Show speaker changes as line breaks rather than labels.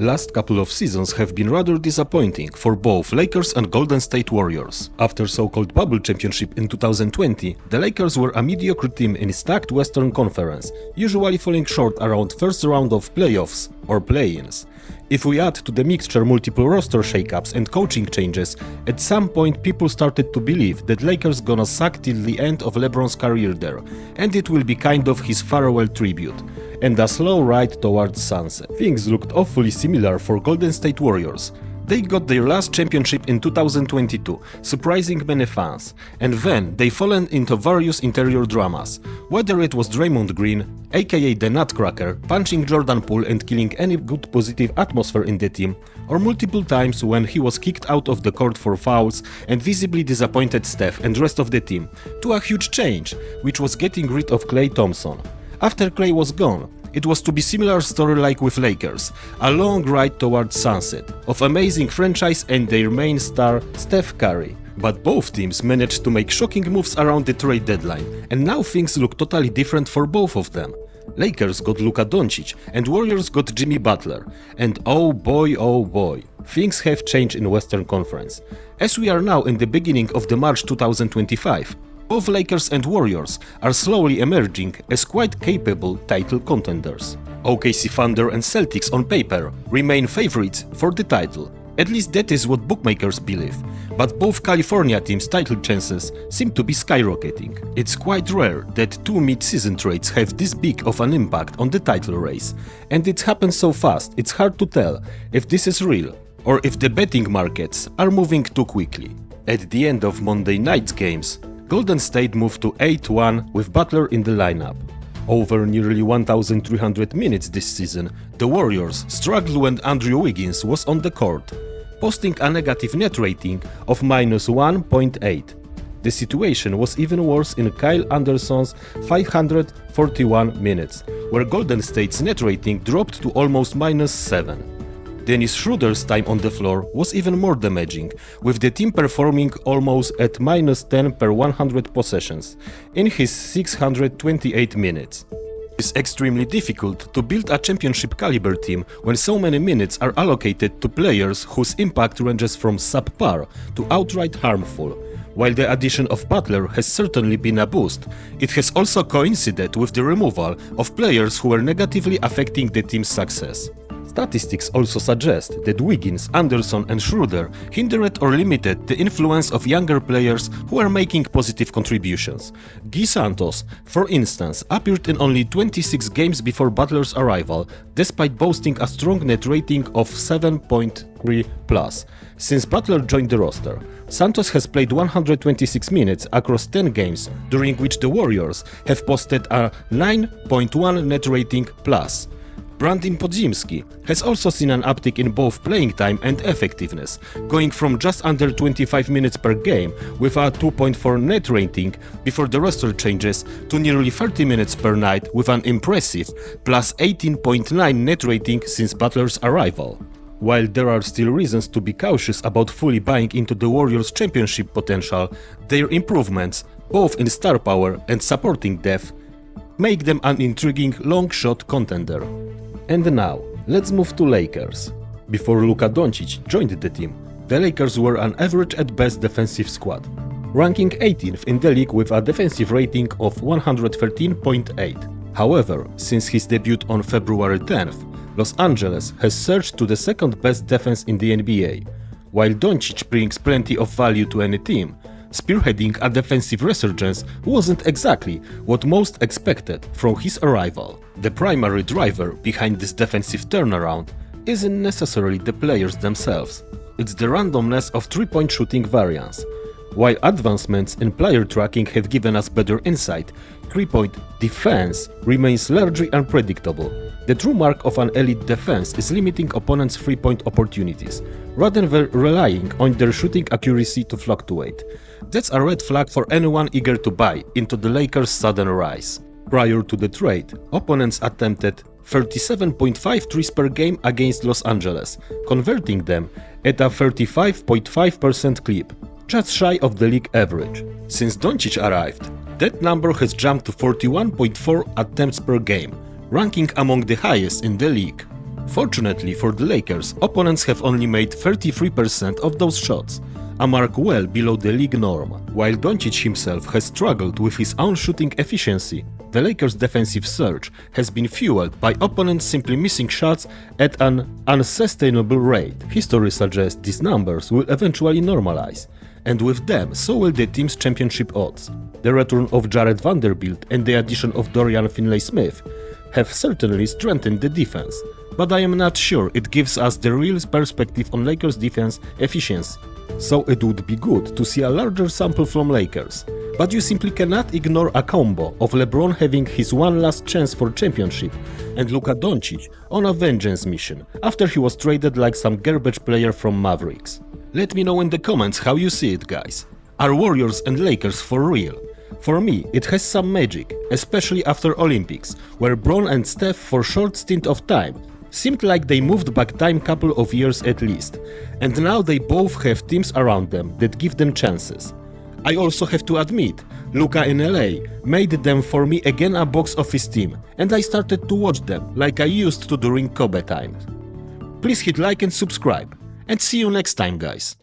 Last couple of seasons have been rather disappointing for both Lakers and Golden State Warriors. After so-called bubble championship in 2020, the Lakers were a mediocre team in a stacked Western Conference, usually falling short around first round of playoffs or play-ins. If we add to the mixture multiple roster shakeups and coaching changes, at some point people started to believe that Lakers gonna suck till the end of Lebron's career there, and it will be kind of his farewell tribute, and a slow ride towards sunset. Things looked awfully similar for Golden State Warriors. They got their last championship in 2022, surprising many fans, and then they fallen into various interior dramas, whether it was Draymond Green, aka the Nutcracker, punching Jordan Poole and killing any good positive atmosphere in the team, or multiple times when he was kicked out of the court for fouls and visibly disappointed Steph and rest of the team, to a huge change, which was getting rid of Klay Thompson. After Klay was gone, it was to be similar story like with Lakers, a long ride towards sunset, of amazing franchise and their main star Steph Curry. But both teams managed to make shocking moves around the trade deadline, and now things look totally different for both of them. Lakers got Luka Doncic and Warriors got Jimmy Butler, and oh boy, things have changed in Western Conference. As we are now in the beginning of the March 2025, both Lakers and Warriors are slowly emerging as quite capable title contenders. OKC Thunder and Celtics on paper remain favorites for the title, at least that is what bookmakers believe, but both California teams' title chances seem to be skyrocketing. It's quite rare that two mid-season trades have this big of an impact on the title race, and it happens so fast it's hard to tell if this is real or if the betting markets are moving too quickly. At the end of Monday night's games, Golden State moved to 8-1 with Butler in the lineup. Over nearly 1,300 minutes this season, the Warriors struggled when Andrew Wiggins was on the court, posting a negative net rating of -1.8. The situation was even worse in Kyle Anderson's 541 minutes, where Golden State's net rating dropped to almost -7. Dennis Schroeder's time on the floor was even more damaging, with the team performing almost at -10 per 100 possessions in his 628 minutes. It's extremely difficult to build a championship caliber team when so many minutes are allocated to players whose impact ranges from subpar to outright harmful. While the addition of Butler has certainly been a boost, it has also coincided with the removal of players who were negatively affecting the team's success. Statistics also suggest that Wiggins, Anderson and Schroeder hindered or limited the influence of younger players who are making positive contributions. Guy Santos, for instance, appeared in only 26 games before Butler's arrival, despite boasting a strong net rating of 7.3+. Since Butler joined the roster, Santos has played 126 minutes across 10 games, during which the Warriors have posted a 9.1 net rating plus. Brandon Podziemski has also seen an uptick in both playing time and effectiveness, going from just under 25 minutes per game with a 2.4 net rating before the roster changes to nearly 30 minutes per night with an impressive plus 18.9 net rating since Butler's arrival. While there are still reasons to be cautious about fully buying into the Warriors' championship potential, their improvements, both in star power and supporting depth, make them an intriguing long-shot contender. And now, let's move to Lakers. Before Luka Doncic joined the team, the Lakers were an average-at-best defensive squad, ranking 18th in the league with a defensive rating of 113.8. However, since his debut on February 10th, Los Angeles has surged to the second-best defense in the NBA. While Doncic brings plenty of value to any team, spearheading a defensive resurgence wasn't exactly what most expected from his arrival. The primary driver behind this defensive turnaround isn't necessarily the players themselves, it's the randomness of three-point shooting variance. While advancements in player tracking have given us better insight, three-point defense remains largely unpredictable. The true mark of an elite defense is limiting opponents' three-point opportunities, rather than relying on their shooting accuracy to fluctuate. That's a red flag for anyone eager to buy into the Lakers' sudden rise. Prior to the trade, opponents attempted 37.5 threes per game against Los Angeles, converting them at a 35.5% clip, just shy of the league average. Since Doncic arrived, that number has jumped to 41.4 attempts per game, ranking among the highest in the league. Fortunately for the Lakers, opponents have only made 33% of those shots, a mark well below the league norm. While Doncic himself has struggled with his own shooting efficiency, the Lakers' defensive surge has been fueled by opponents simply missing shots at an unsustainable rate. History suggests these numbers will eventually normalize, and with them so will the team's championship odds. The return of Jared Vanderbilt and the addition of Dorian Finney-Smith have certainly strengthened the defense, but I am not sure it gives us the real perspective on Lakers' defense efficiency. So it would be good to see a larger sample from Lakers. But you simply cannot ignore a combo of Lebron having his one last chance for championship and Luka Doncic on a vengeance mission after he was traded like some garbage player from Mavericks. Let me know in the comments how you see it, guys. Are Warriors and Lakers for real? For me, it has some magic, especially after Olympics, where Bron and Steph for short stint of time seemed like they moved back time couple of years at least, and now they both have teams around them that give them chances. I also have to admit, Luka in LA made them for me again a box office team, and I started to watch them like I used to during Kobe times. Please hit like and subscribe, and see you next time, guys.